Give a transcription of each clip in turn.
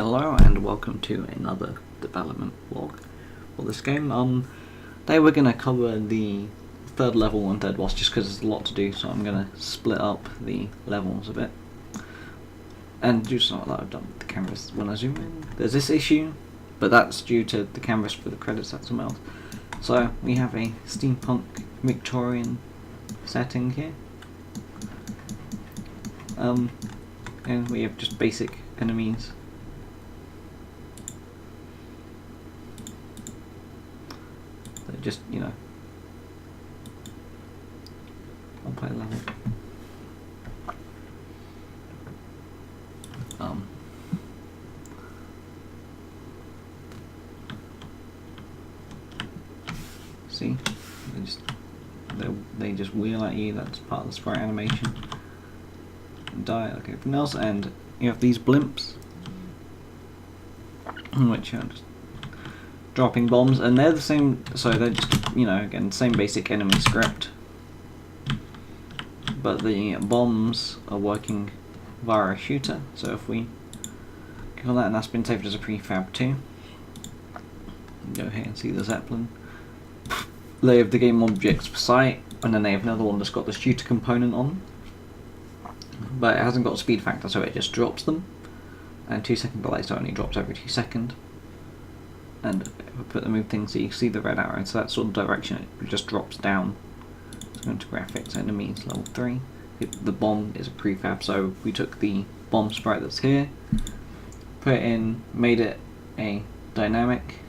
Hello and welcome to another development vlog for this game. Today we're going to cover the third level and third boss just because there's a lot to do, so I'm going to split up the levels a bit and do something like I've done with the canvas when I zoom in. There's this issue, but that's due to the canvas for the credits that's melt. So we have a steampunk Victorian setting here, and we have just basic enemies. Just, you know, I'll play level. See, they just wheel at you. That's part of the sprite animation. Die like everything else, and you have these blimps, which are just dropping bombs, and they're the same, so they're just, you know, again, same basic enemy script, but the bombs are working via a shooter. So if we click on that, and that's been saved as a prefab too. Go here and see the Zeppelin. They have the game objects per site, and then they have another one that's got the shooter component on, but it hasn't got a speed factor, so it just drops them, and 2 second delay, so it only drops every 2 seconds. And if I put the move thing, so you see the red arrow, so that sort of direction it just drops down. Let's go into graphics, enemies, level 3. The bomb is a prefab, so we took the bomb sprite that's here, put it in, made it a dynamic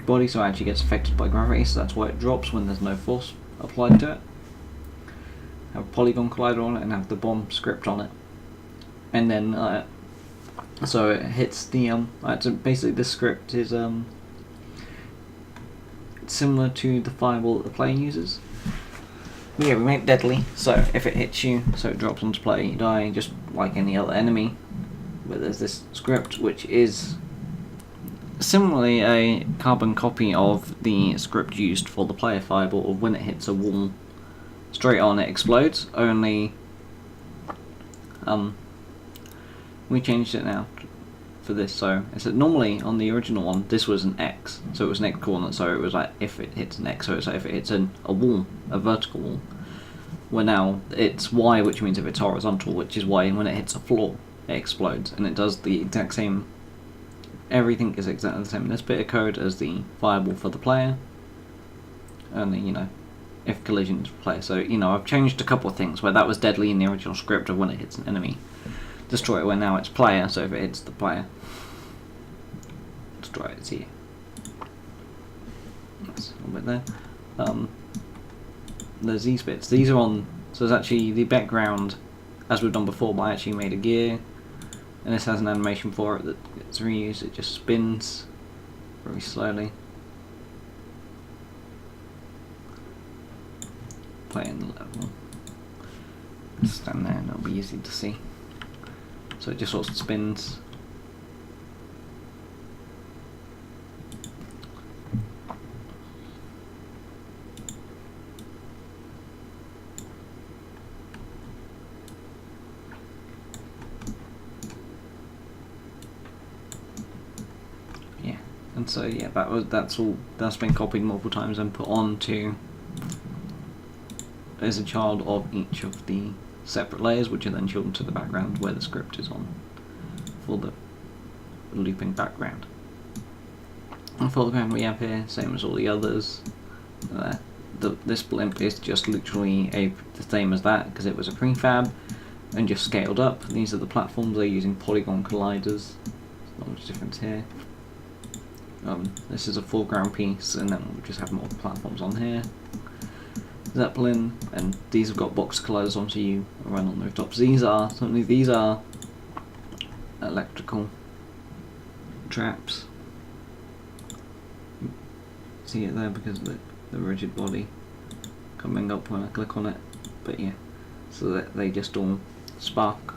body, so it actually gets affected by gravity, so that's why it drops when there's no force applied to it. Have a polygon collider on it and have the bomb script on it. And then so it hits the so basically this script is similar to the fireball that the player uses. Yeah, we make it deadly, so if it hits you, so it drops onto play, you die just like any other enemy. But there's this script which is similarly a carbon copy of the script used for the player fireball. When it hits a wall, straight on it explodes, only we changed it now for this, so it's normally on the original one this was an X, so it was an X coordinate, so it was like if it hits an X, so it's like if it hits a wall, a vertical wall, where now it's Y, which means if it's horizontal, which is why when it hits a floor it explodes, and it does the exact same, everything is exactly the same in this bit of code as the fireball for the player, only, you know, if collisions player. So, you know, I've changed a couple of things where that was deadly in the original script of when it hits an enemy, destroy it, where now it's player, so if it hits the player, destroy it. It's here. That's a little bit there. There's these bits. These are on, so there's actually the background, as we've done before, but I actually made a gear, and this has an animation for it that gets reused. It just spins very slowly. Playing the level. Stand there and it'll be easy to see. So it just sort of spins. Yeah, and so yeah, that's been copied multiple times and put on to as a child of each of the separate layers, which are then shown to the background where the script is on for the looping background. And foreground we have here, same as all the others. This blimp is just literally the same as that because it was a prefab and just scaled up. These are the platforms. They're using polygon colliders. There's not much difference here. This is a foreground piece, and then we just have more platforms on here. Zeppelin, and these have got box colliders on, so you run on the rooftops. These are electrical traps. See it there because of the rigid body coming up when I click on it. But yeah, so that they just all spark.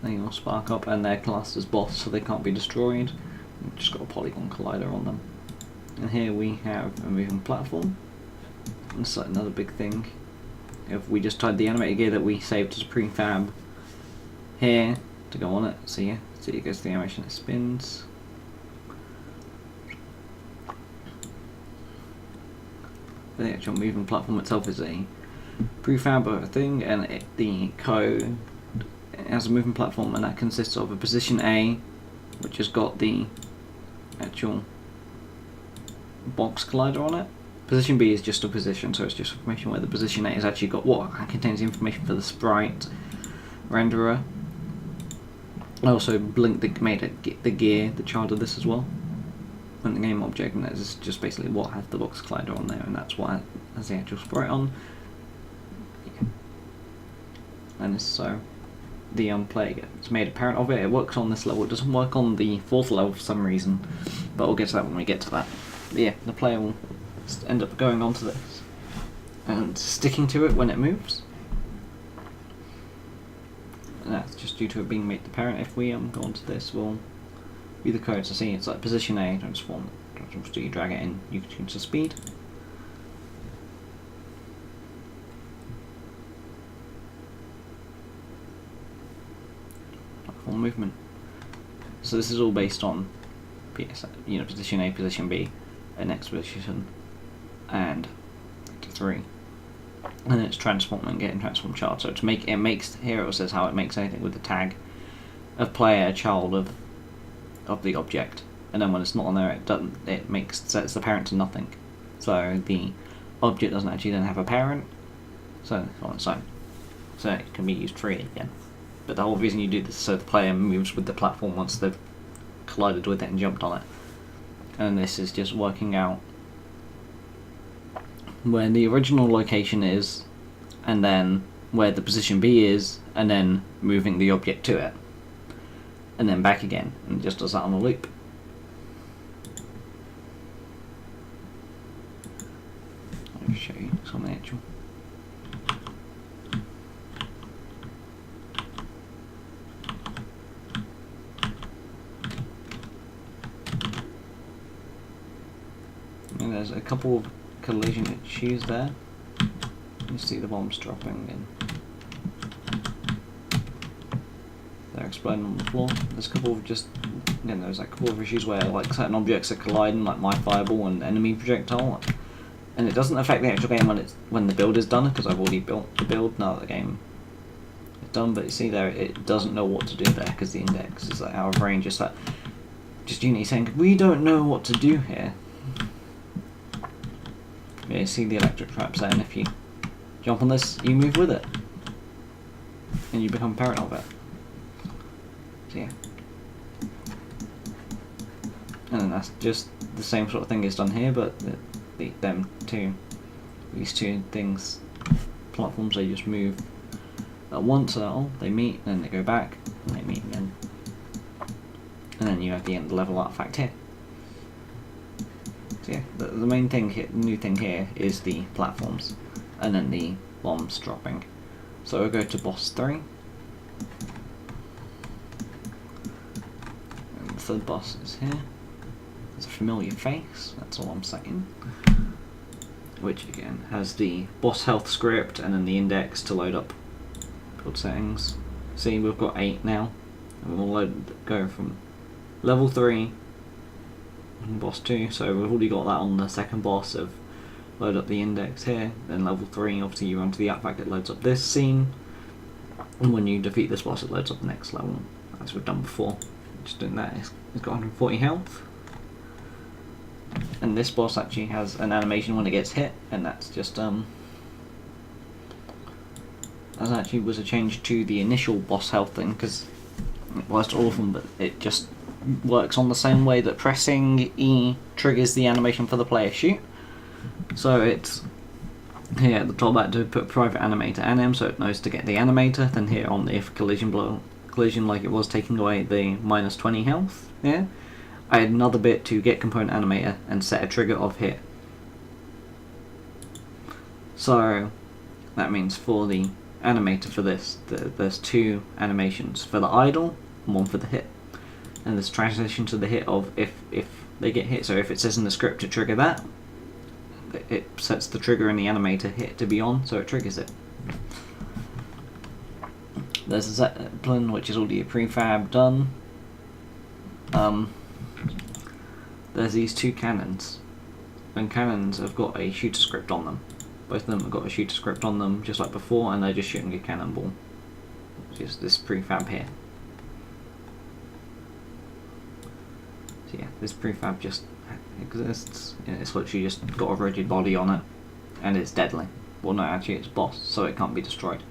They all spark up, and they're classed as boss, so they can't be destroyed. We've just got a polygon collider on them. And here we have a moving platform. It's like another big thing. if we just tied the animated gear that we saved as prefab here to go on it, see it goes to the animation, it spins. The actual moving platform itself is a prefab thing, and the code has a moving platform, and that consists of a position A, which has got the actual box collider on it. Position B is just a position, so it's just information where the position A has actually got what contains information for the sprite renderer. I also made the gear the child of this as well. And the game object, and that is just basically what has the box collider on there, and that's what has the actual sprite on. Yeah. And so the player gets made a parent of it. It works on this level. It doesn't work on the 4th level for some reason, but we'll get to that when we get to that. But yeah, the player will end up going onto this and sticking to it when it moves. And that's just due to it being made the parent. If we go onto this, we'll view the code to see it's like position A, transform, so you drag it in, you can change the speed. Platform movement. So this is all based on position A, position B, and next position, and 3. And then it's transforming, getting transform child. So to make here it says how it makes anything with the tag of player a child of the object, and then when it's not on there, sets the parent to nothing. So the object doesn't actually then have a parent, so on its own. So it can be used freely again. But the whole reason you do this is so the player moves with the platform once they've collided with it and jumped on it. And this is just working out where the original location is, and then where the position B is, and then moving the object to it, and then back again, and it just does that on a loop. I'll show you some actual. And there's a couple of collision issues there. You see the bombs dropping and they're exploding on the floor. There's a couple of there's a couple of issues where like certain objects are colliding, like my fireball and enemy projectile, and it doesn't affect the actual game when the build is done, because I've already built the build now that the game is done. But you see there, it doesn't know what to do there because the index is like out of range. Just Unity saying we don't know what to do here. Yeah, you see the electric traps there, and if you jump on this, you move with it, and you become parent of it. So yeah. And then that's just the same sort of thing is done here, but these two things, platforms, they just move at once, they meet, and then they go back, and they meet again. And then you have the end level artifact here. So yeah, the main thing, new thing here is the platforms, and then the bombs dropping. So we'll go to boss 3. And the third boss is here. It's a familiar face, that's all I'm saying. Which again has the boss health script and then the index to load up build settings. See, we've got 8 now. And we'll go from level 3 and boss 2, so we've already got that on the second boss of load up the index here. Then level 3, obviously you run to the artifact, it loads up this scene. And when you defeat this boss, it loads up the next level, as we've done before. Just doing that, it's got 140 health. And this boss actually has an animation when it gets hit, and that's just that actually was a change to the initial boss health thing, because it was awful, but it just works on the same way that pressing E triggers the animation for the player shoot. So it's here at the top I had to put private animator anim, so it knows to get the animator. Then here on the if collision like it was taking away the minus 20 health. Yeah, I had another bit to get component animator and set a trigger of hit. So that means for the animator for this, there's 2 animations for the idle and 1 for the hit. And there's transition to the hit of if they get hit. So if it says in the script to trigger that, it sets the trigger in the animator hit to be on, so it triggers it. There's a Zeppelin, which is already a prefab done. There's these two cannons, and cannons have got a shooter script on them. Both of them have got a shooter script on them, just like before, and they're just shooting a cannonball, which is this prefab here. So yeah, this prefab just exists. It's literally just got a rigid body on it, and it's deadly. Well, no, actually it's boss, so it can't be destroyed.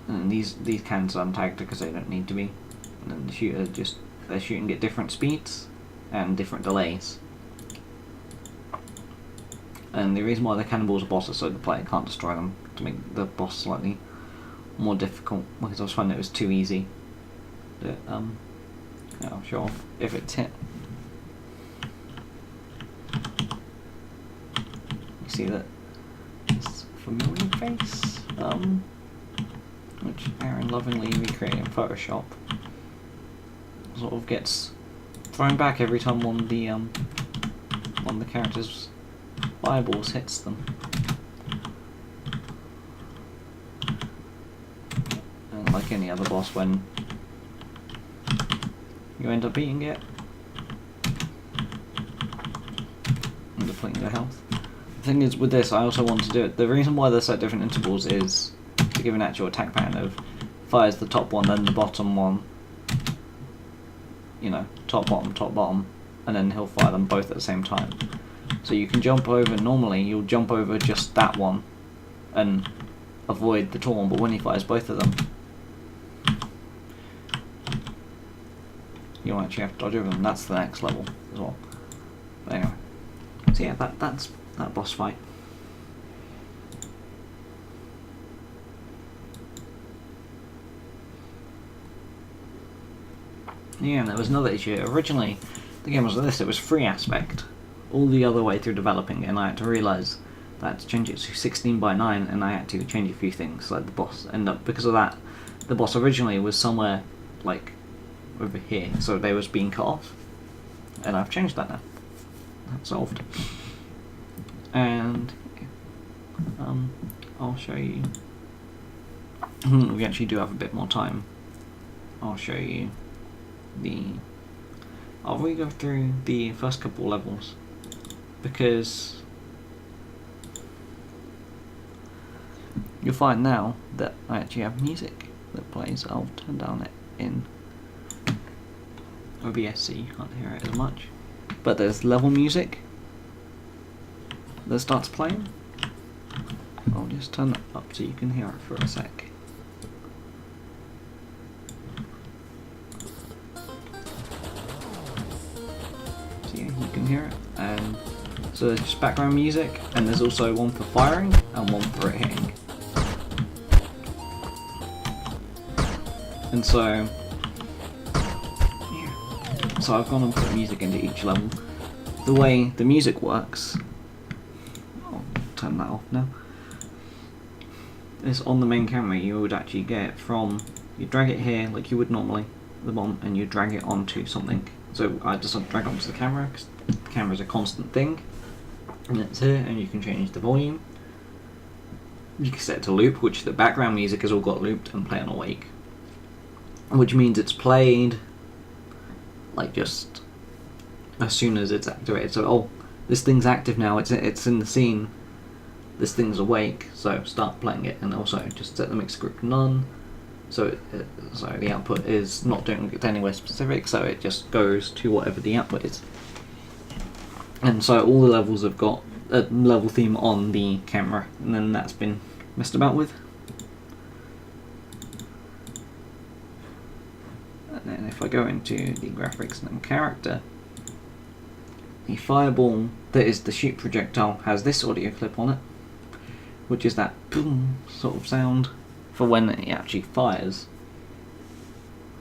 And these cannons are untagged because they don't need to be. And then the shooter they're shooting at different speeds and different delays. And the reason why the cannonballs are bosses so the player can't destroy them, to make the boss slightly more difficult, because I was finding it was too easy. But, yeah, I'll show off if it's hit. You see that this familiar face, which Aaron lovingly recreated in Photoshop, sort of gets thrown back every time one of the characters' fireballs hits them. And like any other boss, when you end up beating it and depleting their health. The thing is, with this, I also want to do it. The reason why there's at different intervals is to give an actual attack pattern of fires the top one, then the bottom one. You know, top, bottom, and then he'll fire them both at the same time. So you can jump over, normally you'll jump over just that one and avoid the tall one, but when he fires both of them, you'll actually have to dodge over them. That's the next level as well. But anyway, so yeah, that's that boss fight. Yeah, and there was another issue. Originally, the game was like this, it was free aspect all the other way through developing, and I had to realise that I had to change it to 16:9, and I had to change a few things, like the boss. And because of that, the boss originally was somewhere, like, over here, so they was being cut off. And I've changed that now. That's solved. And, I'll show you. We actually do have a bit more time. I'll show you I'll re-go through the first couple levels, because you'll find now that I actually have music that plays. I'll turn down it in OBS so you can't hear it as much, but there's level music that starts playing. I'll just turn that up so you can hear it for a sec. You can hear it, and so there's just background music, and there's also one for firing and one for it hitting. And so, yeah. So I've gone and put music into each level. The way the music works, I'll turn that off now, is on the main camera you would actually get it from, you drag it here like you would normally, the bomb, and you drag it onto something. So I just drag it onto the camera, because the camera is a constant thing, and it's here, and you can change the volume. You can set it to loop, which the background music has all got looped and play on awake, which means it's played like just as soon as it's activated. So, oh, this thing's active now, it's in the scene, this thing's awake, so start playing it. And also just set the mix script none, so so the output is not doing it anywhere specific, so it just goes to whatever the output is. And so all the levels have got a level theme on the camera, and then that's been messed about with. And then if I go into the graphics and character, the fireball that is the shoot projectile has this audio clip on it, which is that boom sort of sound for when it actually fires.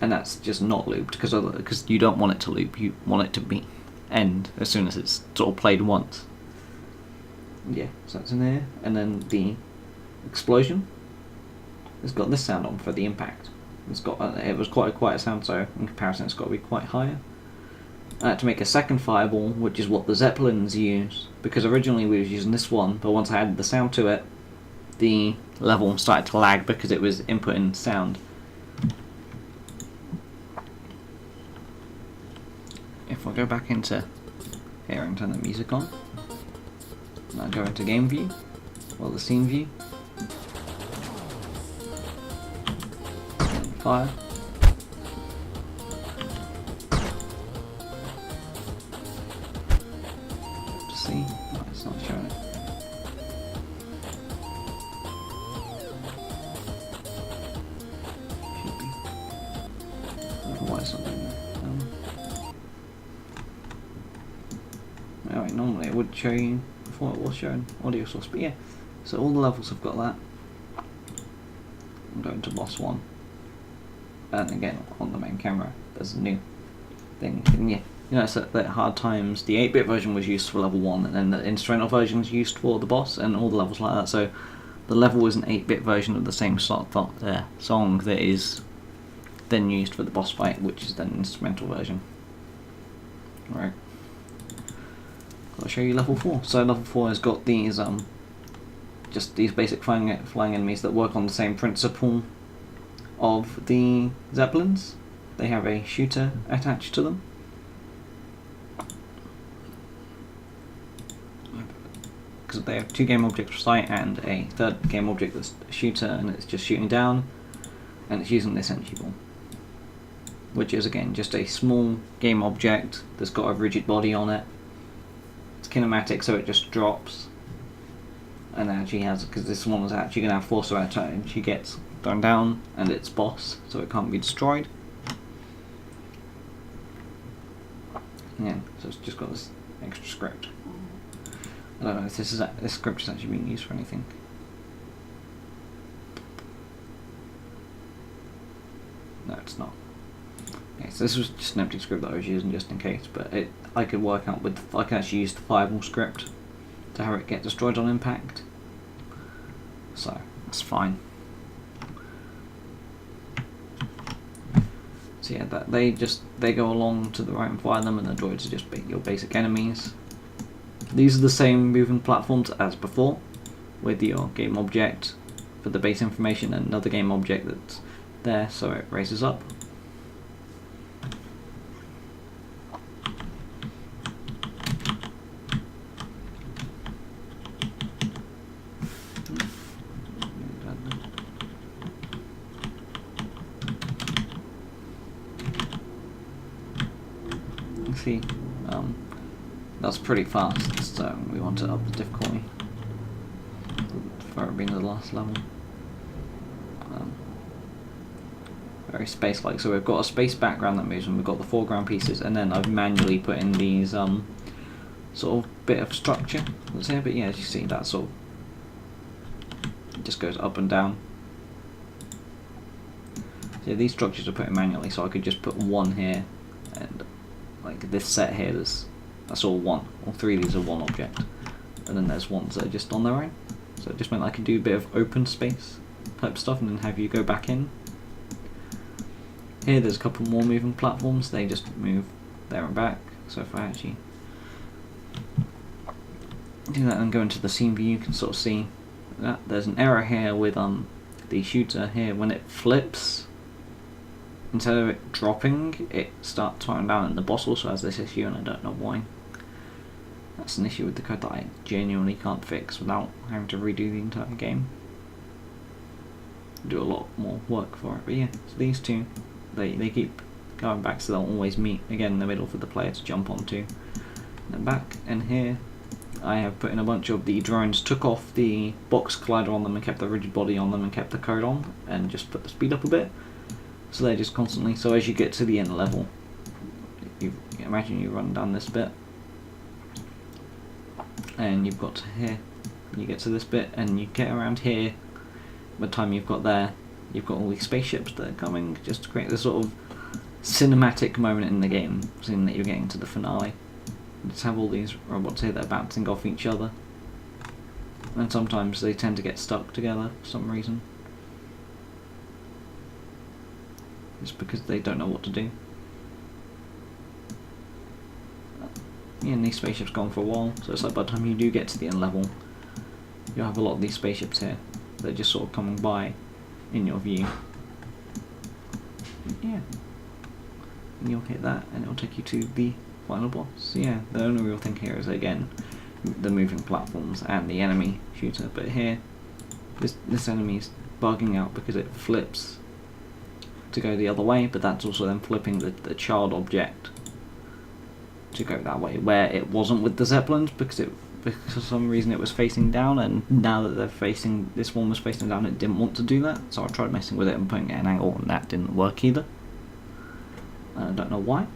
And that's just not looped, because you don't want it to loop, you want it to end as soon as it's sort of played once. Yeah, so that's in there. And then the explosion has got this sound on for the impact. It's got it was quite a quiet sound, so in comparison it's got to be quite higher. I had to make a second fireball, which is what the Zeppelins use, because originally we was using this one, but once I added the sound to it, the level started to lag because it was inputting sound. If I go back into here and turn the music on, and I go into game view, or the scene view, fire. See, no, it's not showing it. Should be. I don't know why it's not doing that. Alright, normally it would show you before it was showing audio source, but yeah. So all the levels have got that. I'm going to boss 1. And again, on the main camera, there's a new thing. And yeah, you notice that at hard times, the 8-bit version was used for level 1, and then the instrumental version was used for the boss, and all the levels like that. So the level is an 8-bit version of the same song that is then used for the boss fight, which is then an instrumental version. Right. I'll show you level 4. So level 4 has got these just these basic flying enemies that work on the same principle of the Zeppelins. They have a shooter attached to them. Because they have 2 game objects per sight and a 3rd game object that's a shooter, and it's just shooting down, and it's using this energy ball, which is again just a small game object that's got a rigid body on it. It's kinematic, so it just drops, and actually has, because this one is actually going to have force of attack, she gets thrown down, and it's boss, so it can't be destroyed. Yeah, so it's just got this extra script. I don't know if this script is actually being used for anything. No, it's not. Okay, so this was just an empty script that I was using just in case, but I could work out with, I can actually use the fireball script to have it get destroyed on impact. So that's fine. So yeah, they go along to the right and fire them, and the droids are just your basic enemies. These are the same moving platforms as before, with your game object for the base information and another game object that's there, so it raises up. See, that's pretty fast, so we want to up the difficulty for it being the last level. Very space-like, so we've got a space background that moves, and we've got the foreground pieces, and then I've manually put in these sort of bit of structure that's here, but yeah, as you see, that sort of it just goes up and down. So yeah, these structures are put in manually, so I could just put one here, and like this set here, that's all one. All 3 of these are one object, and then there's ones that are just on their own. So it just meant I could do a bit of open space type stuff, and then have you go back in. Here there's a couple more moving platforms, they just move there and back. So if I actually do that and go into the scene view, you can sort of see that there's an error here with the shooter here. When it flips, instead of it dropping, it starts firing down, and the boss also has this issue, and I don't know why. That's an issue with the code that I genuinely can't fix without having to redo the entire game. Do a lot more work for it, but yeah, so these two, they keep going back, so they'll always meet again in the middle for the player to jump onto. And then back, and here I have put in a bunch of the drones, took off the box collider on them and kept the rigid body on them and kept the code on, and just put the speed up a bit. So they're just constantly, so as you get to the end level, you imagine you run down this bit, and you've got to here, you get to this bit, and you get around here. By the time you've got there, you've got all these spaceships that are coming, just to create this sort of cinematic moment in the game, seeing that you're getting to the finale. You just have all these robots here that are bouncing off each other, and sometimes they tend to get stuck together for some reason. Just because they don't know what to do. Yeah, and these spaceships go on for a while, so it's like by the time you do get to the end level, you'll have a lot of these spaceships here. They're just sort of coming by in your view. Yeah. And you'll hit that and it'll take you to the final boss. So yeah, the only real thing here is again the moving platforms and the enemy shooter, but here this enemy is bugging out because it flips to go the other way, but that's also then flipping the child object to go that way, where it wasn't with the Zeppelins because for some reason it was facing down, and now that this one was facing down, it didn't want to do that, so I tried messing with it and putting it at an angle and that didn't work either. I don't know why.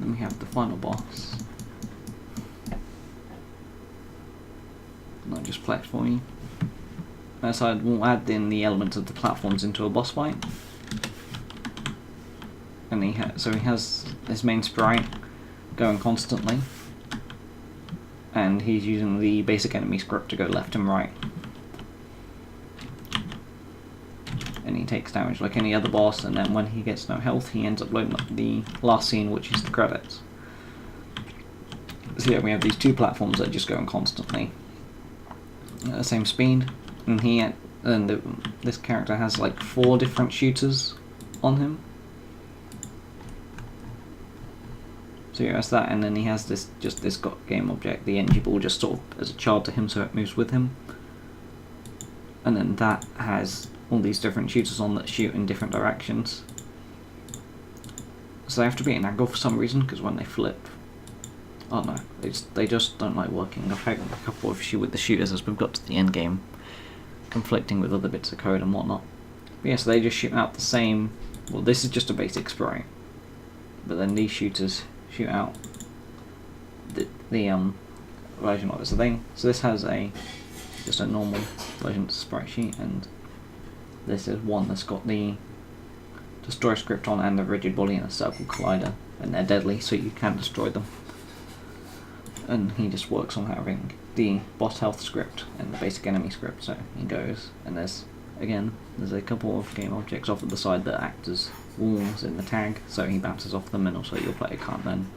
Then we have the final boss. And I'll just play it for you. So we'll add in the elements of the platforms into a boss fight. And so he has his main sprite going constantly, and he's using the basic enemy script to go left and right. And he takes damage like any other boss, and then when he gets no health, he ends up loading up the last scene, which is the credits. So yeah, we have these two platforms that are just going constantly at the same speed, and this character has like 4 different shooters on him. So yeah, that's that, and then he has this game object, the energy ball, just sort of as a child to him, so it moves with him. And then that has all these different shooters on that shoot in different directions. So they have to be at an angle for some reason, because when they flip, I don't know, they just don't like working. I've had a couple of issues with the shooters as we've got to the end game, conflicting with other bits of code and whatnot. But yeah, so they just shoot out the same. Well, this is just a basic sprite, but then these shooters shoot out the version of it. So this has just a normal version of the sprite sheet, and this is one that's got the destroy script on and the rigid body and a circle collider, and they're deadly, so you can destroy them. And he just works on having the boss health script and the basic enemy script, so he goes, and there's a couple of game objects off at the side that act as walls in the tag, so he bounces off them, and also your player can't then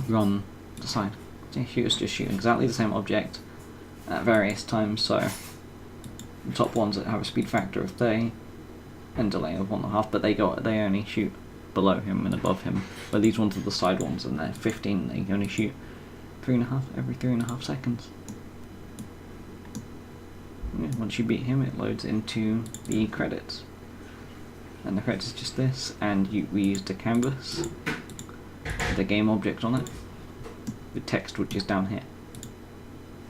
run the side. So shooters just shoot exactly the same object at various times, so the top ones that have a speed factor of 30 and delay of 1.5, but they only shoot below him and above him, but these ones are the side ones, and they're 15, they only shoot 3.5 every 3.5 seconds. Once you beat him, it loads into the credits, and the credits is just this, and we used a canvas with a game object on it with text which is down here,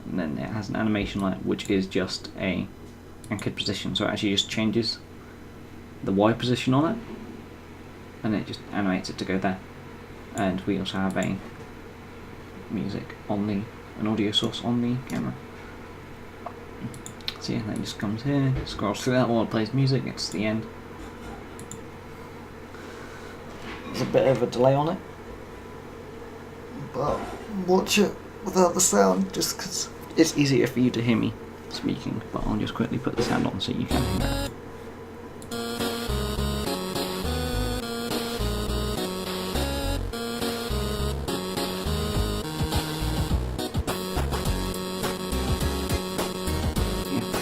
and then it has an animation light which is just a anchored position, so it actually just changes the Y position on it and it just animates it to go there. And we also have a music on an audio source on the camera. So yeah, that just comes here, scrolls through that while it plays music, gets to the end. There's a bit of a delay on it, but watch it without the sound just because it's easier for you to hear me speaking, but I'll just quickly put the sound on so you can hear it.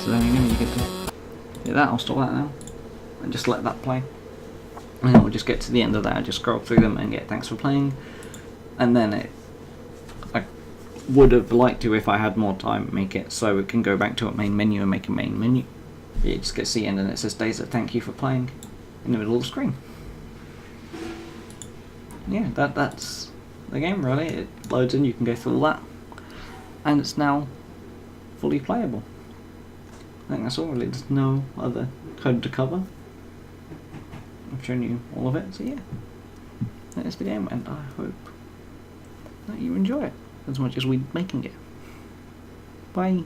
So there you get to hit that. I'll stop that now and just let that play, and then we'll just get to the end of that. I just scroll through them and get thanks for playing, and then I would have liked to, if I had more time, make it so it can go back to a main menu and make a main menu. You just get to the end and it says Days of thank you for playing in the middle of the screen. Yeah, that's the game really. It loads in, you can go through all that, and it's now fully playable. I think that's all really, there's no other code to cover. I've shown you all of it, so yeah. That is the game, and I hope that you enjoy it as much as we're making it. Bye.